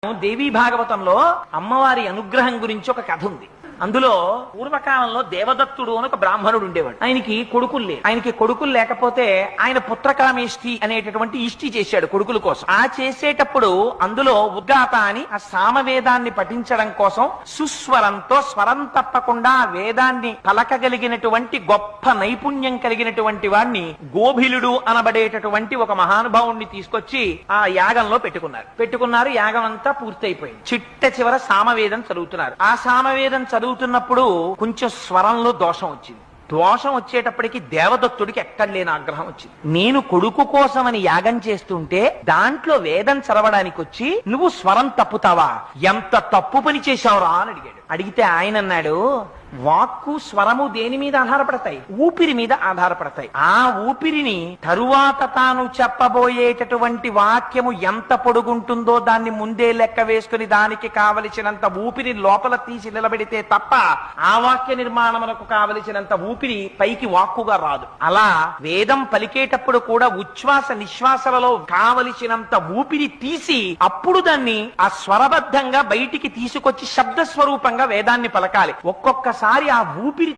దేవీ భాగవతంలో అమ్మవారి అనుగ్రహం గురించి ఒక కథ ఉంది. అందులో పూర్వకాలంలో దేవదత్తుడు అని ఒక బ్రాహ్మణుడు ఉండేవాడు. ఆయనకి కొడుకులు లేకపోతే ఆయన పుత్రకామేష్టి అనేటటువంటి ఇష్టి చేశాడు కొడుకుల కోసం. ఆ చేసేటప్పుడు అందులో ఉద్గాత అని ఆ సామవేదాన్ని పఠించడం కోసం సుస్వరంతో స్వరం తప్పకుండా ఆ వేదాన్ని పలకగలిగినటువంటి గొప్ప నైపుణ్యం కలిగినటువంటి వాడిని గోభిలుడు అనబడేటటువంటి ఒక మహానుభావుణ్ణి తీసుకొచ్చి ఆ యాగంలో పెట్టుకున్నారు. యాగం అంతా పూర్తయిపోయింది. చిట్ట చివర సామవేదం చదువుతున్నారు. ఆ సామవేదం చదువుతున్నప్పుడు కొంచెం స్వరంలో దోషం వచ్చింది. దోషం వచ్చేటప్పటికి దేవదత్తుడికి ఎక్కడ లేని ఆగ్రహం వచ్చింది. నేను కొడుకు కోసమని యాగం చేస్తుంటే దాంట్లో వేదం చదవడానికి వచ్చి నువ్వు స్వరం తప్పుతావా, ఎంత తప్పు పని చేశావురా అని అడిగితే ఆయన అన్నాడు, వాక్కు స్వరము దేని మీద ఆధారపడతాయి? ఊపిరి మీద ఆధారపడతాయి. ఆ ఊపిరిని తరువాత తాను చెప్పబోయేటటువంటి వాక్యము ఎంత పొడుగుంటుందో దాన్ని ముందే లెక్క వేసుకుని దానికి కావలసినంత ఊపిరి లోపల తీసి నిలబెడితే తప్ప ఆ వాక్య నిర్మాణమునకు కావలసినంత ఊపిరి పైకి వాక్కుగా రాదు. అలా వేదం పలికేటప్పుడు కూడా ఉచ్ఛ్వాస నిశ్వాసలలో కావలసినంత ఊపిరి తీసి అప్పుడు దాన్ని ఆ స్వరబద్ధంగా బయటికి తీసుకొచ్చి శబ్ద స్వరూపంగా వేదాన్ని పలకాలి. ఒక్కొక్కసారి ఆ ఊపిరి